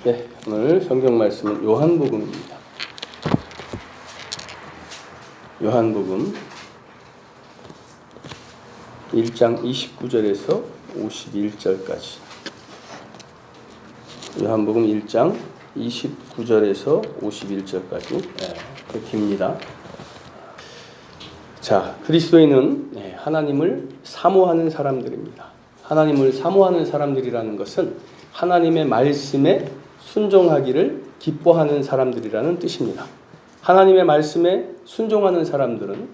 네, 오늘 성경 말씀은 요한복음입니다. 요한복음 1장 29절에서 51절까지. 요한복음 1장 29절에서 51절까지. 깁니다. 자, 그리스도인은 하나님을 사모하는 사람들입니다. 하나님을 사모하는 사람들이라는 것은 하나님의 말씀에 순종하기를 기뻐하는 사람들이라는 뜻입니다. 하나님의 말씀에 순종하는 사람들은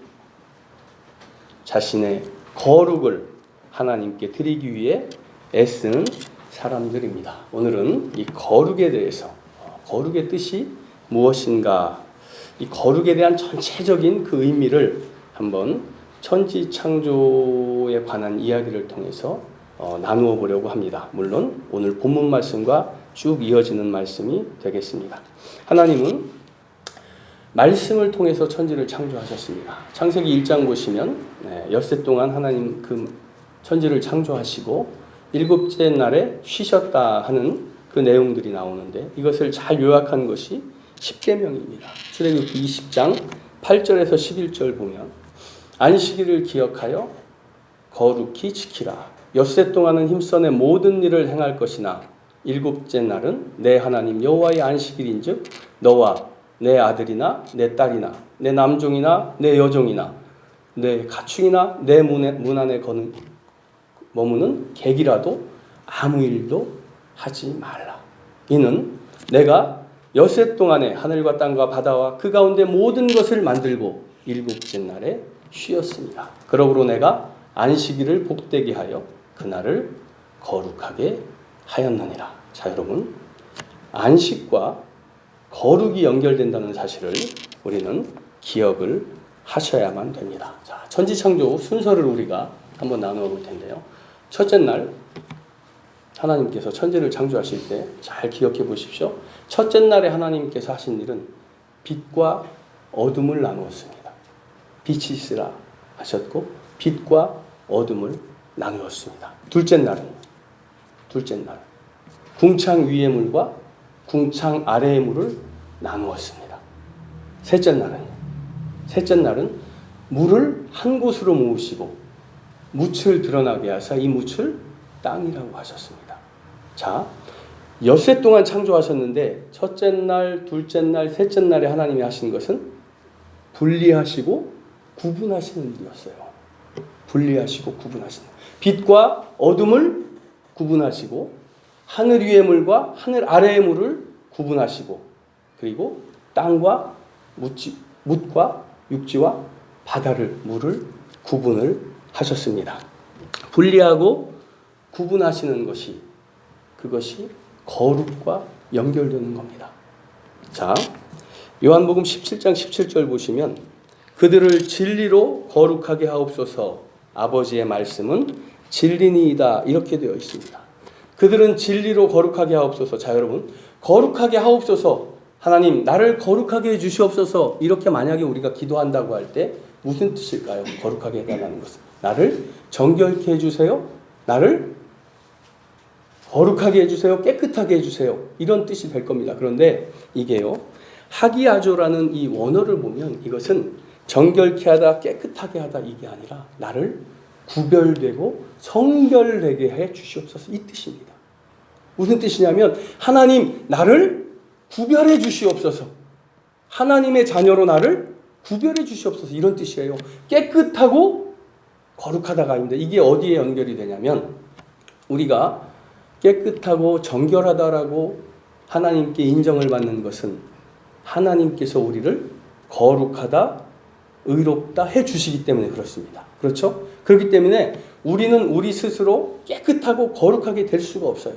자신의 거룩을 하나님께 드리기 위해 애쓰는 사람들입니다. 오늘은 이 거룩에 대해서, 거룩의 뜻이 무엇인가, 이 거룩에 대한 전체적인 그 의미를 한번 천지창조에 관한 이야기를 통해서 나누어 보려고 합니다. 물론 오늘 본문 말씀과 쭉 이어지는 말씀이 되겠습니다. 하나님은 말씀을 통해서 천지를 창조하셨습니다. 창세기 1장 보시면 엿새 동안 하나님 그 천지를 창조하시고 일곱째 날에 쉬셨다 하는 그 내용들이 나오는데, 이것을 잘 요약한 것이 십계명입니다. 출애굽기 20장 8절에서 11절 보면 안식일을 기억하여 거룩히 지키라. 엿새 동안은 힘써 내 모든 일을 행할 것이나 일곱째 날은 내 하나님 여호와의 안식일인즉 너와 내 아들이나 내 딸이나 내 남종이나 내 여종이나 내 가축이나 내 문 안에 머무는 객이라도 아무 일도 하지 말라. 이는 내가 엿새 동안에 하늘과 땅과 바다와 그 가운데 모든 것을 만들고 일곱째 날에 쉬었습니다. 그러므로 내가 안식일을 복되게 하여 그날을 거룩하게 하였느니라. 자, 여러분, 안식과 거룩이 연결된다는 사실을 우리는 기억을 하셔야만 됩니다. 자, 천지창조 순서를 우리가 한번 나누어 볼 텐데요. 첫째 날 하나님께서 천지를 창조하실 때 잘 기억해 보십시오. 첫째 날에 하나님께서 하신 일은 빛과 어둠을 나누었습니다. 빛이 있으라 하셨고 빛과 어둠을 나누었습니다. 둘째 날은 궁창 위의 물과 궁창 아래의 물을 나누었습니다. 셋째 날은 물을 한 곳으로 모으시고 묻을 드러나게 하사 이 묻을 땅이라고 하셨습니다. 자, 엿새 동안 창조하셨는데 첫째 날, 둘째 날, 셋째 날에 하나님이 하신 것은 분리하시고 구분하시는 일이었어요. 분리하시고 구분하시는, 빛과 어둠을 구분하시고 하늘 위의 물과 하늘 아래의 물을 구분하시고, 그리고 땅과 묻과 육지와 바다를, 물을 구분을 하셨습니다. 분리하고 구분하시는 것이, 그것이 거룩과 연결되는 겁니다. 자, 요한복음 17장 17절 보시면 그들을 진리로 거룩하게 하옵소서, 아버지의 말씀은 진리니이다, 이렇게 되어 있습니다. 그들은 진리로 거룩하게 하옵소서. 자, 여러분, 거룩하게 하옵소서, 하나님 나를 거룩하게 해주시옵소서, 이렇게 만약에 우리가 기도한다고 할 때 무슨 뜻일까요? 거룩하게 해달라는 것은 나를 정결케 해주세요, 나를 거룩하게 해주세요, 깨끗하게 해주세요, 이런 뜻이 될 겁니다. 그런데 이게요, 하기야조라는 이 원어를 보면 이것은 정결케 하다, 깨끗하게 하다, 이게 아니라 나를 구별되고 성결되게 해 주시옵소서, 이 뜻입니다. 무슨 뜻이냐면 하나님 나를 구별해 주시옵소서, 하나님의 자녀로 나를 구별해 주시옵소서, 이런 뜻이에요. 깨끗하고 거룩하다가 아닙니다. 이게 어디에 연결이 되냐면 우리가 깨끗하고 정결하다라고 하나님께 인정을 받는 것은 하나님께서 우리를 거룩하다, 의롭다 해 주시기 때문에 그렇습니다. 그렇죠? 그렇기 때문에 우리는 우리 스스로 깨끗하고 거룩하게 될 수가 없어요.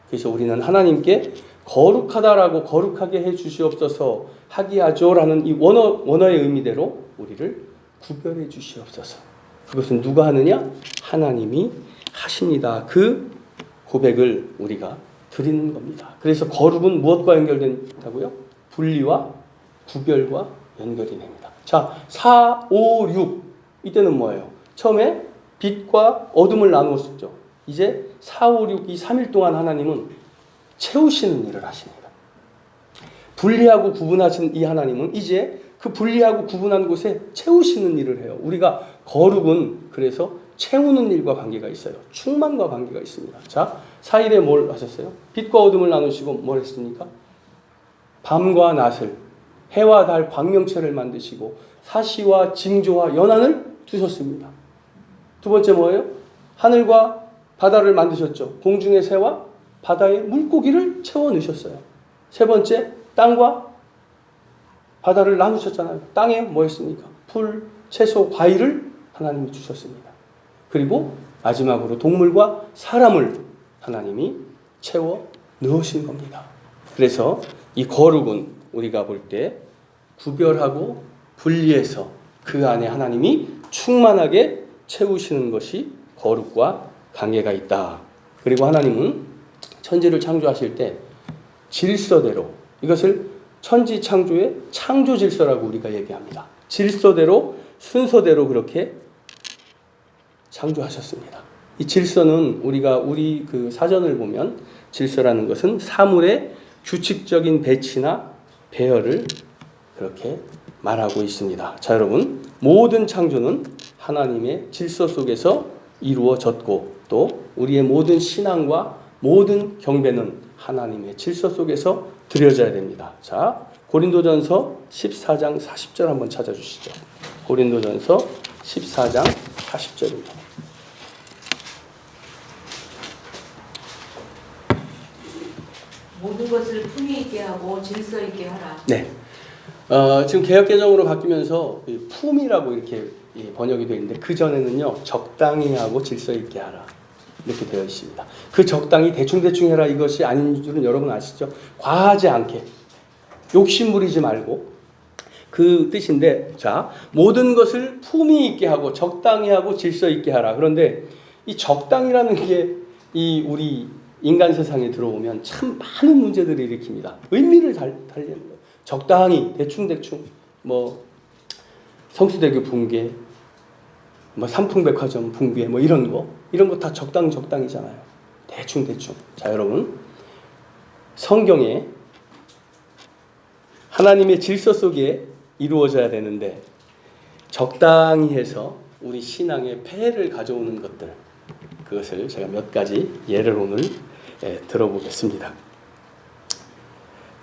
그래서 우리는 하나님께 거룩하다라고, 거룩하게 해 주시옵소서, 하기야조라는 이 원어의 의미대로 우리를 구별해 주시옵소서. 그것은 누가 하느냐? 하나님이 하십니다. 그 고백을 우리가 드리는 겁니다. 그래서 거룩은 무엇과 연결된다고요? 분리와 구별과 연결이 됩니다. 자, 4, 5, 6 이때는 뭐예요? 처음에 빛과 어둠을 나누었죠. 이제 4, 5, 6 이 3일 동안 하나님은 채우시는 일을 하십니다. 분리하고 구분하신 이 하나님은 이제 그 분리하고 구분한 곳에 채우시는 일을 해요. 우리가 거룩은 그래서 채우는 일과 관계가 있어요. 충만과 관계가 있습니다. 자, 4일에 뭘 하셨어요? 빛과 어둠을 나누시고 뭘 했습니까? 밤과 낮을, 해와 달 광명체를 만드시고 사시와 징조와 연한을 두셨습니다. 두 번째 뭐예요? 하늘과 바다를 만드셨죠. 공중의 새와 바다의 물고기를 채워 넣으셨어요. 세 번째, 땅과 바다를 나누셨잖아요. 땅에 뭐 했습니까? 풀, 채소, 과일을 하나님이 주셨습니다. 그리고 마지막으로 동물과 사람을 하나님이 채워 넣으신 겁니다. 그래서 이 거룩은 우리가 볼 때 구별하고 분리해서 그 안에 하나님이 충만하게 채우시는 것이 거룩과 관계가 있다. 그리고 하나님은 천지를 창조하실 때 질서대로, 이것을 천지 창조의 창조 질서라고 우리가 얘기합니다. 질서대로, 순서대로 그렇게 창조하셨습니다. 이 질서는 우리가 우리 그 사전을 보면 질서라는 것은 사물의 규칙적인 배치나 배열을 그렇게 말하고 있습니다. 자, 여러분, 모든 창조는 하나님의 질서 속에서 이루어졌고 또 우리의 모든 신앙과 모든 경배는 하나님의 질서 속에서 드려져야 됩니다. 자, 고린도전서 14장 40절 한번 찾아주시죠. 고린도전서 14장 40절입니다. 모든 것을 품위 있게 하고 질서 있게 하라. 네. 지금 개역개정으로 바뀌면서 품이라고 이렇게 번역이 되어 있는데 그 전에는요 적당히 하고 질서 있게 하라 이렇게 되어 있습니다. 그 적당히 대충대충 해라 이것이 아닌 줄은 여러분 아시죠? 과하지 않게 욕심 부리지 말고 그 뜻인데, 자, 모든 것을 품위 있게 하고 적당히 하고 질서 있게 하라. 그런데 이 적당이라는 게 이 우리 인간 세상에 들어오면 참 많은 문제들을 일으킵니다. 의미를 달리는 거예요. 적당히 대충대충 뭐 성수대교 붕괴, 뭐 삼풍백화점 붕괴, 뭐 이런 거 다 적당이잖아요. 대충. 자, 여러분, 성경에 하나님의 질서 속에 이루어져야 되는데 적당히 해서 우리 신앙에 폐해를 가져오는 것들, 그것을 제가 몇 가지 예를 오늘 들어보겠습니다.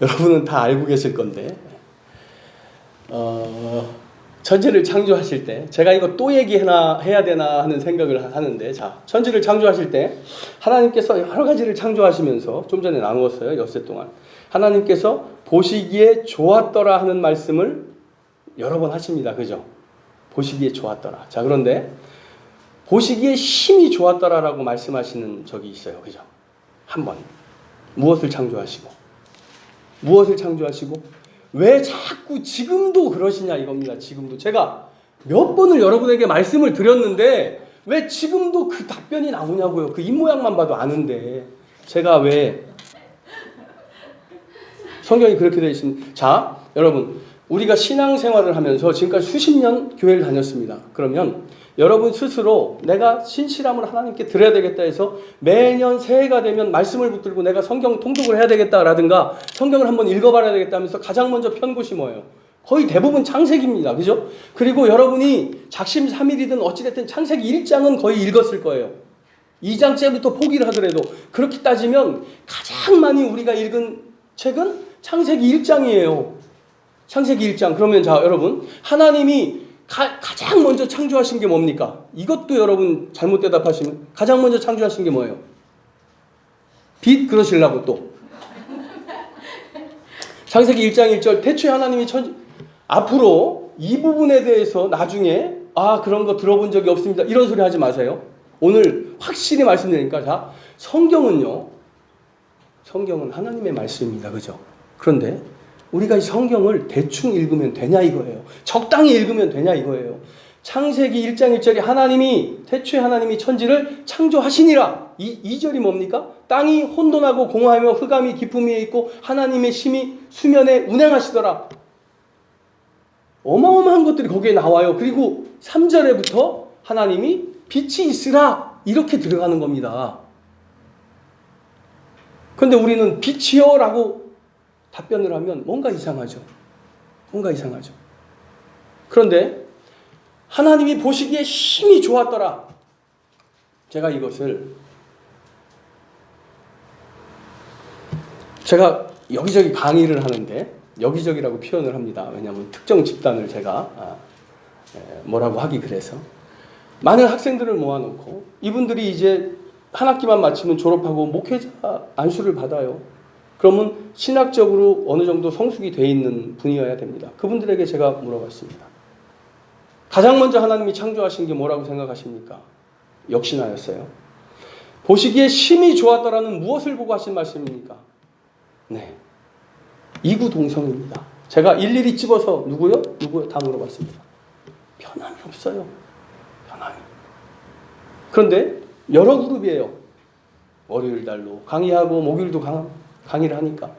여러분은 다 알고 계실 건데 천지를 창조하실 때, 제가 이거 또 해야 되나 하는 생각을 하는데, 자, 천지를 창조하실 때 하나님께서 여러 가지를 창조하시면서 좀 전에 나누었어요. 엿새 동안 하나님께서 보시기에 좋았더라 하는 말씀을 여러 번 하십니다. 그죠? 보시기에 좋았더라. 자, 그런데 보시기에 심히 좋았더라라고 말씀하시는 적이 있어요. 그죠? 한 번. 무엇을 창조하시고 왜 자꾸 지금도 그러시냐 이겁니다. 지금도 제가 몇 번을 여러분에게 말씀을 드렸는데 왜 지금도 그 답변이 나오냐고요. 그 입모양만 봐도 아는데 제가 왜 성경이 그렇게 되어 있습니다. 자, 여러분, 우리가 신앙생활을 하면서 지금까지 수십 년 교회를 다녔습니다. 그러면 여러분 스스로 내가 신실함을 하나님께 드려야 되겠다 해서 매년 새해가 되면 말씀을 붙들고 내가 성경 통독을 해야 되겠다라든가 성경을 한번 읽어봐야 되겠다 하면서 가장 먼저 편 곳이 뭐예요? 거의 대부분 창세기입니다. 그죠? 그리고 여러분이 작심삼일이든 어찌됐든 창세기 1장은 거의 읽었을 거예요. 2장째부터 포기를 하더라도 그렇게 따지면 가장 많이 우리가 읽은 책은 창세기 1장이에요. 창세기 1장. 그러면 자, 여러분, 하나님이 가장 먼저 창조하신 게 뭡니까? 이것도 여러분 잘못 대답하시면 가장 먼저 창조하신 게 뭐예요? 빛 그러시려고 또. 창세기 1장 1절 태초에 하나님이 앞으로 이 부분에 대해서 나중에 그런 거 들어본 적이 없습니다. 이런 소리 하지 마세요. 오늘 확실히 말씀드리니까, 자, 성경은 하나님의 말씀입니다. 그죠? 그런데 우리가 이 성경을 대충 읽으면 되냐 이거예요. 적당히 읽으면 되냐 이거예요. 창세기 1장 1절이 태초에 하나님이 천지를 창조하시니라. 2절이 뭡니까? 땅이 혼돈하고 공허하며 흑암이 깊음 위에 있고 하나님의 심히 수면에 운행하시더라. 어마어마한 것들이 거기에 나와요. 그리고 3절에부터 하나님이 빛이 있으라 이렇게 들어가는 겁니다. 그런데 우리는 빛이요 라고 답변을 하면 뭔가 이상하죠. 뭔가 이상하죠. 그런데 하나님이 보시기에 심히 좋았더라. 제가 이것을 제가 여기저기 강의를 하는데 여기저기라고 표현을 합니다. 왜냐하면 특정 집단을 제가 뭐라고 하기 그래서 많은 학생들을 모아놓고 이분들이 이제 한 학기만 마치면 졸업하고 목회자 안수를 받아요. 그러면 신학적으로 어느 정도 성숙이 돼 있는 분이어야 됩니다. 그분들에게 제가 물어봤습니다. 가장 먼저 하나님이 창조하신 게 뭐라고 생각하십니까? 역시나였어요. 보시기에 심히 좋았더라는 무엇을 보고 하신 말씀입니까? 네, 이구동성입니다. 제가 일일이 집어서 누구요? 다 물어봤습니다. 변함이 없어요. 변함이. 그런데 여러 그룹이에요. 월요일 날로 강의하고 목요일도 강의를 하니까.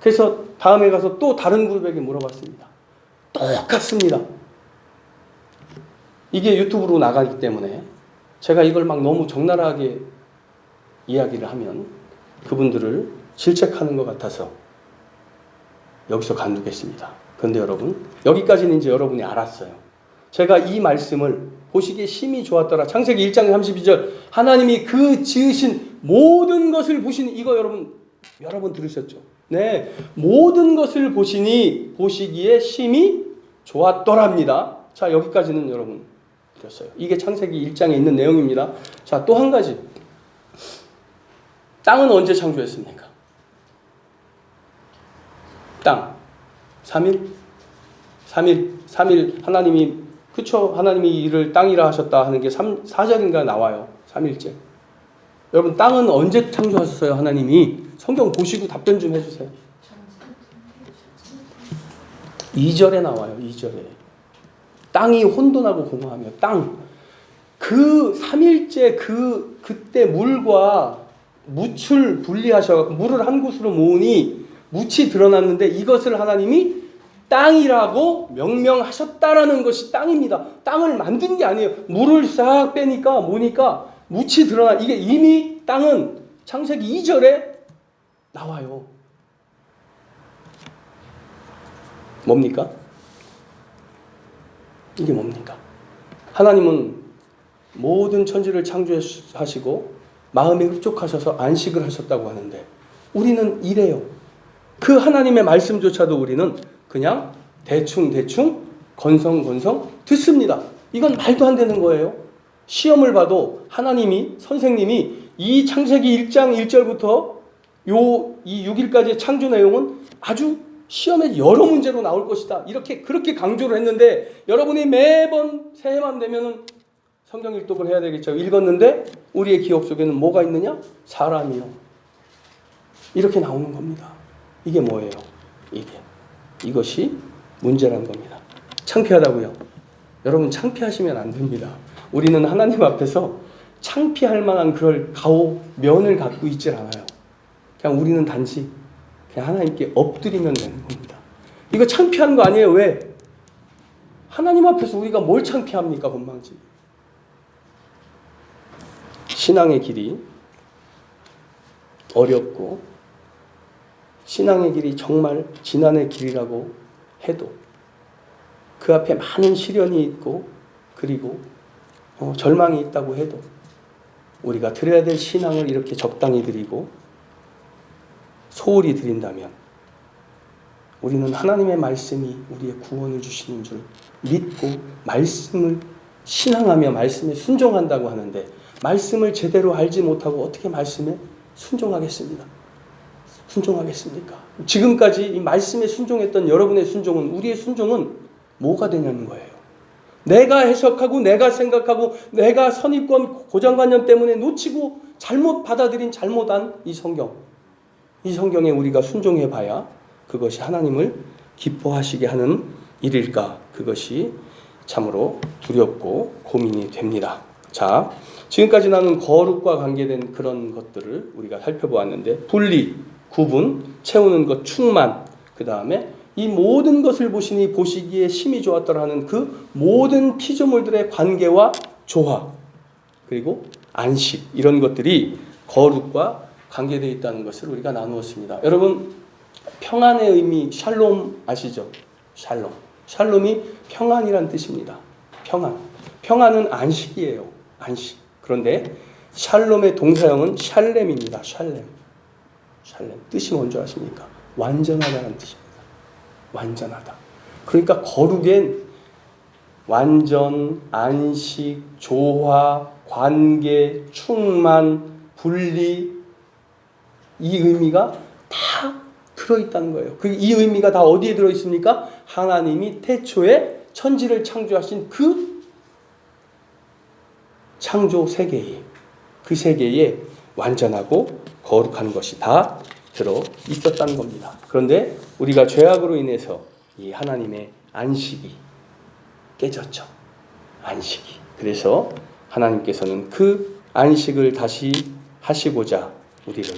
그래서 다음에 가서 또 다른 그룹에게 물어봤습니다. 똑같습니다. 이게 유튜브로 나가기 때문에 제가 이걸 막 너무 적나라하게 이야기를 하면 그분들을 질책하는 것 같아서 여기서 간두겠습니다. 그런데 여러분, 여기까지는 이제 여러분이 알았어요. 제가 이 말씀을 보시기에 심히 좋았더라. 창세기 1장 32절 하나님이 그 지으신 모든 것을 보시니, 이거 여러 번 들으셨죠? 네, 모든 것을 보시니 보시기에 심히 좋았더랍니다. 자, 여기까지는 여러분 드렸어요. 이게 창세기 1장에 있는 내용입니다. 자, 또 한 가지. 땅은 언제 창조했습니까? 땅 3일 하나님이, 그쵸? 하나님이 이를 땅이라 하셨다 하는 게 4절인가 나와요. 3일째. 여러분, 땅은 언제 창조하셨어요? 하나님이 성경 보시고 답변 좀 해주세요. 2절에 나와요. 2절에 땅이 혼돈하고 공허하며 땅, 그 3일째 그때 물과 묻을 분리하셔서 물을 한 곳으로 모으니 묻이 드러났는데 이것을 하나님이 땅이라고 명명하셨다라는 것이 땅입니다. 땅을 만든 게 아니에요. 물을 싹 빼니까 뭐니까 묻이 드러나. 이게 이미 땅은 창세기 2절에 나와요. 뭡니까? 이게 뭡니까? 하나님은 모든 천지를 창조하시고 마음에 흡족하셔서 안식을 하셨다고 하는데 우리는 이래요. 그 하나님의 말씀조차도 우리는 그냥 대충 건성 듣습니다. 이건 말도 안 되는 거예요. 시험을 봐도 선생님이 이 창세기 1장 1절부터 이 6일까지의 창조 내용은 아주 시험에 여러 문제로 나올 것이다. 그렇게 강조를 했는데 여러분이 매번 새해만 되면은 성경 일독을 해야 되겠죠. 읽었는데 우리의 기억 속에는 뭐가 있느냐? 사람이요. 이렇게 나오는 겁니다. 이게 뭐예요? 이것이 문제라는 겁니다. 창피하다고요? 여러분, 창피하시면 안 됩니다. 우리는 하나님 앞에서 창피할 만한 그럴 면을 갖고 있질 않아요. 그냥 우리는 단지 그냥 하나님께 엎드리면 되는 겁니다. 이거 창피한 거 아니에요. 왜? 하나님 앞에서 우리가 뭘 창피합니까? 건방지. 신앙의 길이 어렵고 신앙의 길이 정말 지난의 길이라고 해도 그 앞에 많은 시련이 있고 그리고 절망이 있다고 해도 우리가 드려야 될 신앙을 이렇게 적당히 드리고 소홀히 드린다면 우리는 하나님의 말씀이 우리의 구원을 주시는 줄 믿고 말씀을 신앙하며 말씀에 순종한다고 하는데 말씀을 제대로 알지 못하고 어떻게 말씀에 순종하겠습니까? 지금까지 이 말씀에 순종했던 여러분의 순종은, 우리의 순종은 뭐가 되냐는 거예요. 내가 해석하고 내가 생각하고 내가 선입견 고정관념 때문에 놓치고 잘못 받아들인 잘못한 이 성경에 우리가 순종해봐야 그것이 하나님을 기뻐하시게 하는 일일까? 그것이 참으로 두렵고 고민이 됩니다. 자, 지금까지 나눈 거룩과 관계된 그런 것들을 우리가 살펴보았는데 분리, 구분, 채우는 것, 충만, 그 다음에 이 모든 것을 보시니 보시기에 심히 좋았더라는 그 모든 피조물들의 관계와 조화, 그리고 안식, 이런 것들이 거룩과 관계되어 있다는 것을 우리가 나누었습니다. 여러분, 평안의 의미 샬롬 아시죠? 샬롬. 샬롬이 평안이란 뜻입니다. 평안. 평안은 안식이에요. 안식. 그런데 샬롬의 동사형은 샬렘입니다. 샬렘. 샬렘. 뜻이 뭔지 아십니까? 완전하다는 뜻입니다. 완전하다. 그러니까 거룩엔 완전, 안식, 조화, 관계, 충만, 분리, 이 의미가 다 들어있다는 거예요. 이 의미가 다 어디에 들어있습니까? 하나님이 태초에 천지를 창조하신 그 창조 세계에, 그 세계에 완전하고 거룩한 것이 다 들어 있었다는 겁니다. 그런데 우리가 죄악으로 인해서 이 하나님의 안식이 깨졌죠. 안식이. 그래서 하나님께서는 그 안식을 다시 하시고자 우리를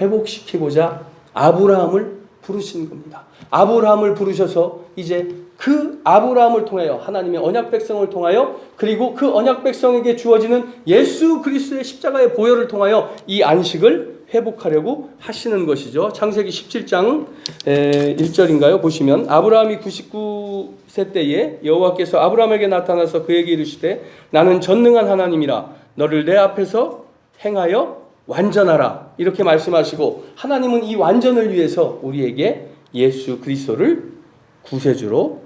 회복시키고자 아브라함을 부르신 겁니다. 아브라함을 부르셔서 이제 그 아브라함을 통하여 하나님의 언약 백성을 통하여 그리고 그 언약 백성에게 주어지는 예수 그리스도의 십자가의 보혈을 통하여 이 안식을 회복하려고 하시는 것이죠. 창세기 17장 1절인가요? 보시면 아브라함이 99세 때에 여호와께서 아브라함에게 나타나서 그에게 이르시되 나는 전능한 하나님이라 너를 내 앞에서 행하여 완전하라 이렇게 말씀하시고 하나님은 이 완전을 위해서 우리에게 예수 그리스도를 구세주로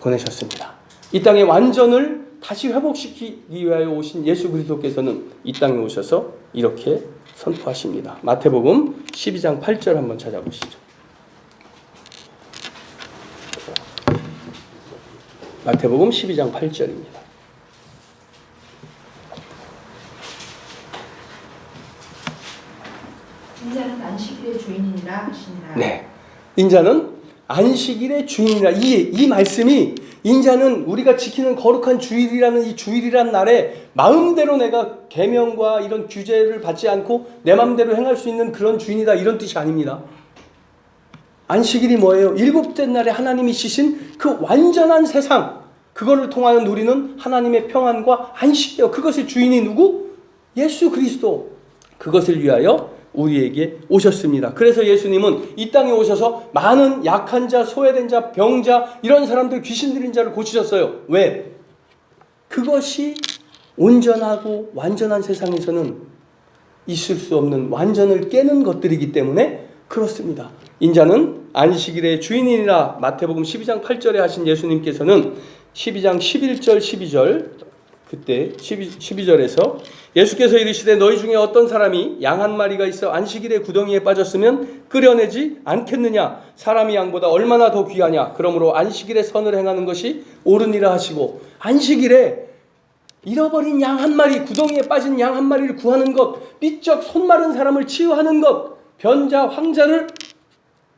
보내셨습니다. 이 땅의 완전을 다시 회복시키기 위하여 오신 예수 그리스도께서는 이 땅에 오셔서 이렇게 선포하십니다. 마태복음 12장 8절 한번 찾아보시죠. 마태복음 12장 8절입니다. 인자는 안식일의 주인이니라 하시니라. 네, 인자는 안식일의 주인이라. 이 말씀이 인자는 우리가 지키는 거룩한 주일이라는 이 주일이란 날에 마음대로 내가 계명과 이런 규제를 받지 않고 내 마음대로 행할 수 있는 그런 주인이다 이런 뜻이 아닙니다. 안식일이 뭐예요? 일곱째 날에 하나님이 지신 그 완전한 세상, 그거를 통하여 누리는 하나님의 평안과 안식이에요. 그것의 주인이 누구? 예수 그리스도. 그것을 위하여 우리에게 오셨습니다. 그래서 예수님은 이 땅에 오셔서 많은 약한 자, 소외된 자, 병자, 이런 사람들, 귀신 들린 자를 고치셨어요. 왜? 그것이 온전하고 완전한 세상에서는 있을 수 없는 완전을 깨는 것들이기 때문에 그렇습니다. 인자는 안식일의 주인이라 마태복음 12장 8절에 하신 예수님께서는 12장 11절 12절 그때 12절에서 예수께서 이르시되 너희 중에 어떤 사람이 양 한 마리가 있어 안식일에 구덩이에 빠졌으면 끌어내지 않겠느냐. 사람이 양보다 얼마나 더 귀하냐. 그러므로 안식일에 선을 행하는 것이 옳으니라 하시고 안식일에 잃어버린 양 한 마리, 구덩이에 빠진 양 한 마리를 구하는 것, 삐쩍 손 마른 사람을 치유하는 것, 변자, 황자를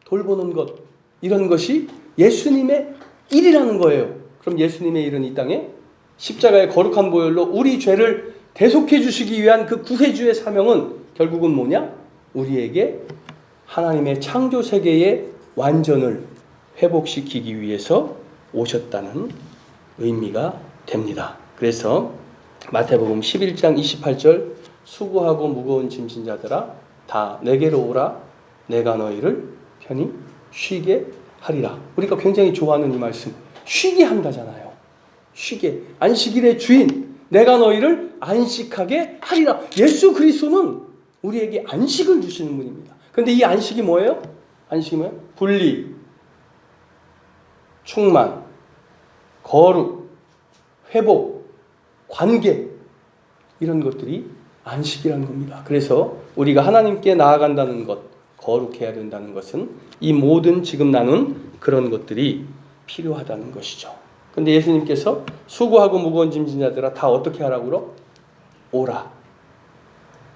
돌보는 것, 이런 것이 예수님의 일이라는 거예요. 그럼 예수님의 일은 이 땅에 십자가의 거룩한 보혈로 우리 죄를 대속해 주시기 위한 그 구세주의 사명은 결국은 뭐냐? 우리에게 하나님의 창조 세계의 완전을 회복시키기 위해서 오셨다는 의미가 됩니다. 그래서 마태복음 11장 28절 수고하고 무거운 짐진 자들아 다 내게로 오라 내가 너희를 편히 쉬게 하리라. 우리가 굉장히 좋아하는 이 말씀, 쉬게 한다잖아요. 쉬게. 안식일의 주인, 내가 너희를 안식하게 하리라. 예수 그리스도는 우리에게 안식을 주시는 분입니다. 그런데 이 안식이 뭐예요? 안식이 뭐예요? 분리, 충만, 거룩, 회복, 관계, 이런 것들이 안식이라는 겁니다. 그래서 우리가 하나님께 나아간다는 것, 거룩해야 된다는 것은 이 모든 지금 나눈 그런 것들이 필요하다는 것이죠. 근데 예수님께서 수고하고 무거운 짐진 자들아 다 어떻게 하라고 그러? 오라.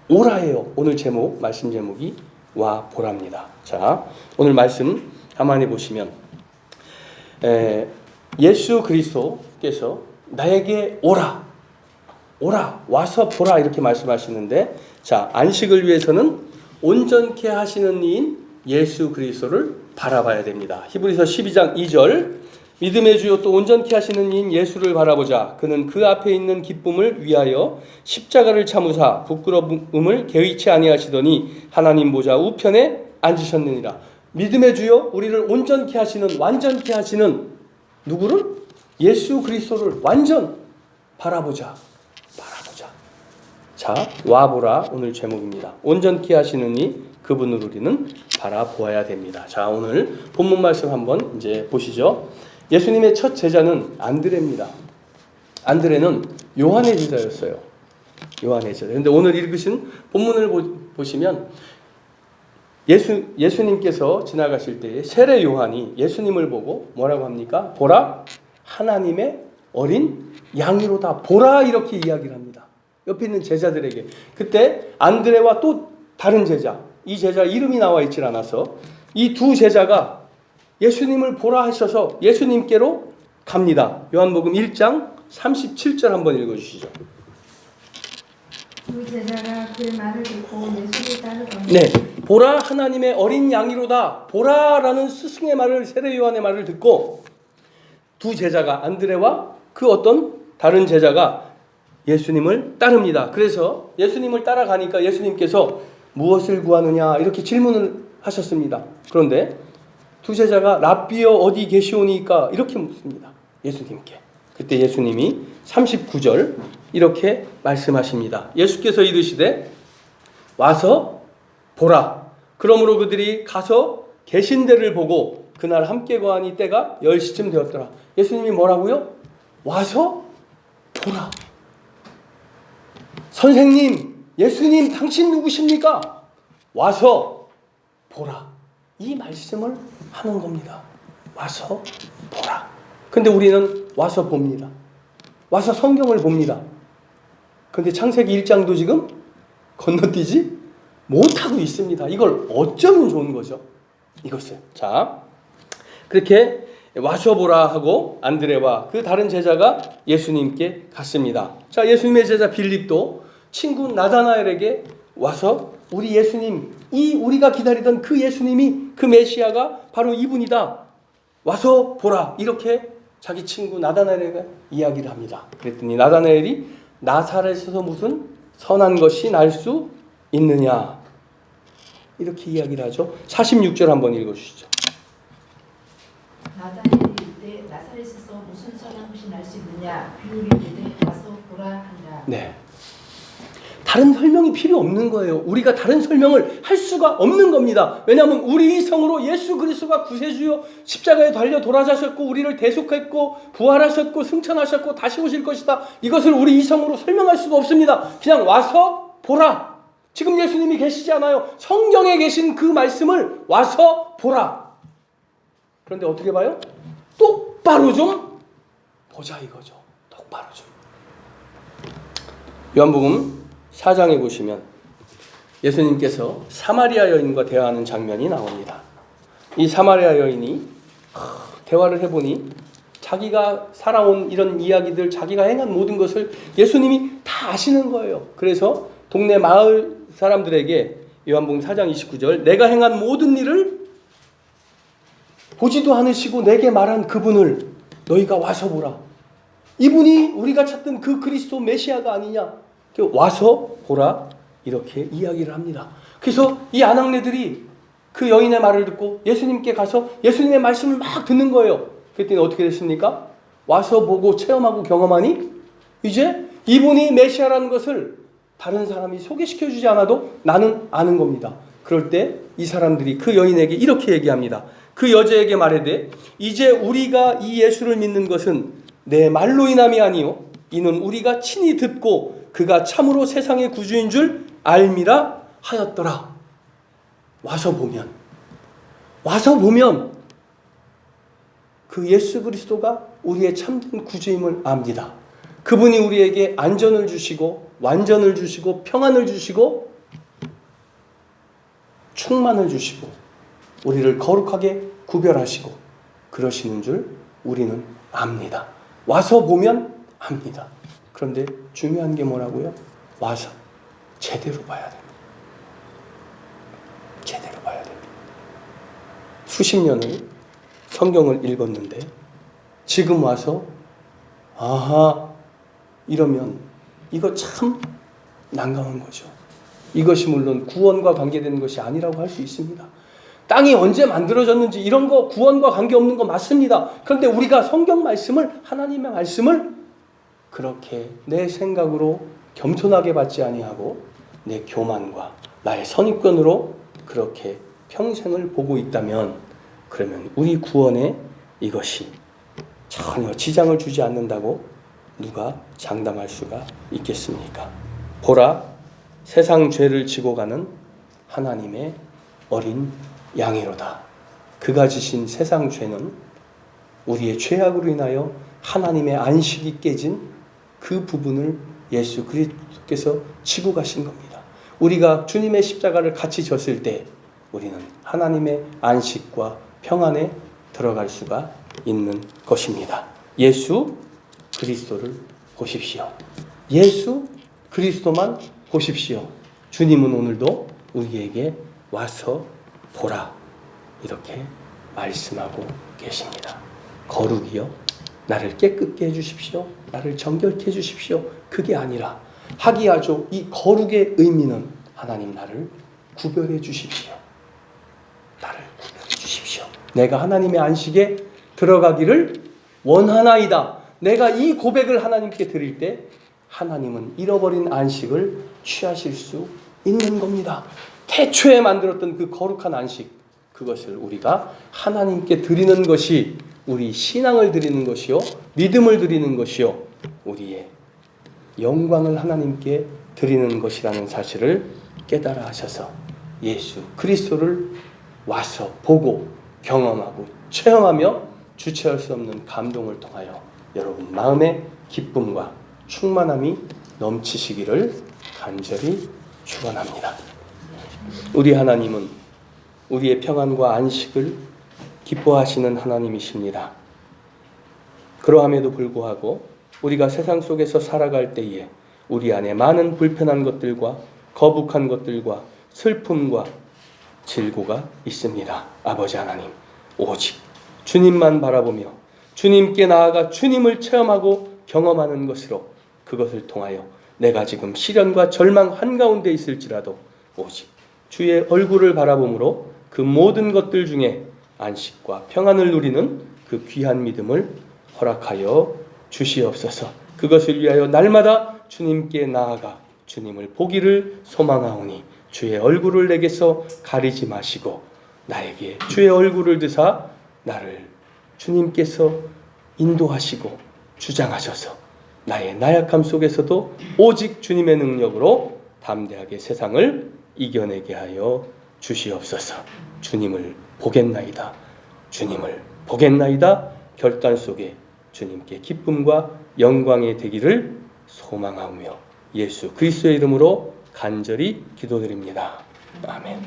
오라예요. 오늘 제목, 말씀 제목이 와 보랍니다. 자, 오늘 말씀 가만히 보시면 예수 그리스도께서 나에게 오라. 오라. 와서 보라. 이렇게 말씀하시는데 자, 안식을 위해서는 온전케 하시는 이인 예수 그리스도를 바라봐야 됩니다. 히브리서 12장 2절 믿음의 주요 또 온전케 하시는 이인 예수를 바라보자. 그는 그 앞에 있는 기쁨을 위하여 십자가를 참으사 부끄러움을 개의치 아니하시더니 하나님 보좌 우편에 앉으셨느니라. 믿음의 주요 우리를 온전케 하시는 완전케 하시는 누구를? 예수 그리스도를 완전 바라보자. 바라보자. 자, 와보라 오늘 제목입니다. 온전케 하시는 이 그분을 우리는 바라보아야 됩니다. 자, 오늘 본문 말씀 한번 이제 보시죠. 예수님의 첫 제자는 안드레입니다. 안드레는 요한의 제자였어요. 요한의 제자. 그런데 오늘 읽으신 본문을 보시면 예수님께서 지나가실 때에 세례 요한이 예수님을 보고 뭐라고 합니까? 보라, 하나님의 어린 양이로다. 보라, 이렇게 이야기를 합니다. 옆에 있는 제자들에게. 그때 안드레와 또 다른 제자, 이 제자 이름이 나와 있질 않아서 이 두 제자가 예수님을 보라 하셔서 예수님께로 갑니다. 요한복음 1장 37절 한번 읽어주시죠. 두 제자가 그의 말을 듣고 예수를 따르더니 네, 보라 하나님의 어린 양이로다. 보라라는 스승의 말을, 세례 요한의 말을 듣고 두 제자가, 안드레와 그 어떤 다른 제자가 예수님을 따릅니다. 그래서 예수님을 따라가니까 예수님께서 무엇을 구하느냐 이렇게 질문을 하셨습니다. 그런데 두 제자가 랍비여 어디 계시오니까 이렇게 묻습니다. 예수님께. 그때 예수님이 39절 이렇게 말씀하십니다. 예수께서 이르시되 와서 보라. 그러므로 그들이 가서 계신 데를 보고 그날 함께 거하니 때가 10시쯤 되었더라. 예수님이 뭐라고요? 와서 보라. 선생님, 예수님 당신 누구십니까? 와서 보라. 이 말씀을 하는 겁니다. 와서 보라. 근데 우리는 와서 봅니다. 와서 성경을 봅니다. 근데 창세기 1장도 지금 건너뛰지 못하고 있습니다. 이걸 어쩌면 좋은 거죠? 이것을. 자, 그렇게 와서 보라 하고 안드레와 그 다른 제자가 예수님께 갔습니다. 자, 예수님의 제자 빌립도 친구 나다나엘에게 와서 우리 예수님, 이 우리가 기다리던 그 예수님이, 그 메시아가 바로 이분이다. 와서 보라. 이렇게 자기 친구 나다나엘에게 이야기를 합니다. 그랬더니 나다나엘이 나사렛에서 무슨 선한 것이 날 수 있느냐. 이렇게 이야기를 하죠. 46절 한번 읽어주시죠. 나다나엘이 이르되 나사렛에서 무슨 선한 것이 날 수 있느냐. 빌립이 이르되 와서 보라 하니라. 네. 다른 설명이 필요 없는 거예요. 우리가 다른 설명을 할 수가 없는 겁니다. 왜냐하면 우리 이성으로 예수 그리스도가 구세주요 십자가에 달려 돌아가셨고 우리를 대속했고 부활하셨고 승천하셨고 다시 오실 것이다. 이것을 우리 이성으로 설명할 수가 없습니다. 그냥 와서 보라. 지금 예수님이 계시지 않아요. 성경에 계신 그 말씀을 와서 보라. 그런데 어떻게 봐요? 똑바로 좀 보자 이거죠. 똑바로 좀. 요한복음 4장에 보시면 예수님께서 사마리아 여인과 대화하는 장면이 나옵니다. 이 사마리아 여인이 대화를 해보니 자기가 살아온 이런 이야기들, 자기가 행한 모든 것을 예수님이 다 아시는 거예요. 그래서 동네 마을 사람들에게 요한복음 4장 29절 내가 행한 모든 일을 보지도 않으시고 내게 말한 그분을 너희가 와서 보라. 이분이 우리가 찾던 그 그리스도 메시아가 아니냐. 와서 보라 이렇게 이야기를 합니다. 그래서 이 아낙네들이 그 여인의 말을 듣고 예수님께 가서 예수님의 말씀을 막 듣는 거예요. 그랬더니 어떻게 됐습니까? 와서 보고 체험하고 경험하니 이제 이분이 메시아라는 것을 다른 사람이 소개시켜주지 않아도 나는 아는 겁니다. 그럴 때 이 사람들이 그 여인에게 이렇게 얘기합니다. 그 여자에게 말하되 이제 우리가 이 예수를 믿는 것은 내 말로 인함이 아니요 이는 우리가 친히 듣고 그가 참으로 세상의 구주인 줄 알미라 하였더라. 와서 보면 그 예수 그리스도가 우리의 참된 구주임을 압니다. 그분이 우리에게 안전을 주시고 완전을 주시고 평안을 주시고 충만을 주시고 우리를 거룩하게 구별하시고 그러시는 줄 우리는 압니다. 와서 보면 압니다. 그런데 중요한 게 뭐라고요? 와서 제대로 봐야 됩니다. 제대로 봐야 됩니다. 수십 년을 성경을 읽었는데 지금 와서 아하 이러면 이거 참 난감한 거죠. 이것이 물론 구원과 관계되는 것이 아니라고 할 수 있습니다. 땅이 언제 만들어졌는지 이런 거 구원과 관계없는 거 맞습니다. 그런데 우리가 성경 말씀을, 하나님의 말씀을 그렇게 내 생각으로 겸손하게 받지 아니하고 내 교만과 나의 선입견으로 그렇게 평생을 보고 있다면, 그러면 우리 구원에 이것이 전혀 지장을 주지 않는다고 누가 장담할 수가 있겠습니까? 보라, 세상 죄를 지고 가는 하나님의 어린 양이로다. 그가 지신 세상 죄는 우리의 죄악으로 인하여 하나님의 안식이 깨진 그 부분을 예수 그리스도께서 지고 가신 겁니다. 우리가 주님의 십자가를 같이 졌을 때 우리는 하나님의 안식과 평안에 들어갈 수가 있는 것입니다. 예수 그리스도를 보십시오. 예수 그리스도만 보십시오. 주님은 오늘도 우리에게 와서 보라 이렇게 말씀하고 계십니다. 거룩이요, 나를 깨끗게 해주십시오. 나를 정결케 해주십시오. 그게 아니라 하기야죠. 이 거룩의 의미는 하나님 나를 구별해 주십시오. 나를 구별해 주십시오. 내가 하나님의 안식에 들어가기를 원하나이다. 내가 이 고백을 하나님께 드릴 때 하나님은 잃어버린 안식을 취하실 수 있는 겁니다. 태초에 만들었던 그 거룩한 안식, 그것을 우리가 하나님께 드리는 것이 우리 신앙을 드리는 것이요, 믿음을 드리는 것이요, 우리의 영광을 하나님께 드리는 것이라는 사실을 깨달아 하셔서 예수 그리스도를 와서 보고 경험하고 체험하며 주체할 수 없는 감동을 통하여 여러분 마음의 기쁨과 충만함이 넘치시기를 간절히 축원합니다. 우리 하나님은 우리의 평안과 안식을 기뻐하시는 하나님이십니다. 그러함에도 불구하고 우리가 세상 속에서 살아갈 때에 우리 안에 많은 불편한 것들과 거북한 것들과 슬픔과 질고가 있습니다. 아버지 하나님, 오직 주님만 바라보며 주님께 나아가 주님을 체험하고 경험하는 것으로, 그것을 통하여 내가 지금 시련과 절망 한가운데 있을지라도 오직 주의 얼굴을 바라봄으로 그 모든 것들 중에 안식과 평안을 누리는 그 귀한 믿음을 허락하여 주시옵소서. 그것을 위하여 날마다 주님께 나아가 주님을 보기를 소망하오니 주의 얼굴을 내게서 가리지 마시고 나에게 주의 얼굴을 드사 나를 주님께서 인도하시고 주장하셔서 나의 나약함 속에서도 오직 주님의 능력으로 담대하게 세상을 이겨내게 하여 주시옵소서. 주님을 보겠나이다. 주님을 보겠나이다. 결단 속에 주님께 기쁨과 영광이 되기를 소망하며 예수 그리스도의 이름으로 간절히 기도드립니다. 아멘.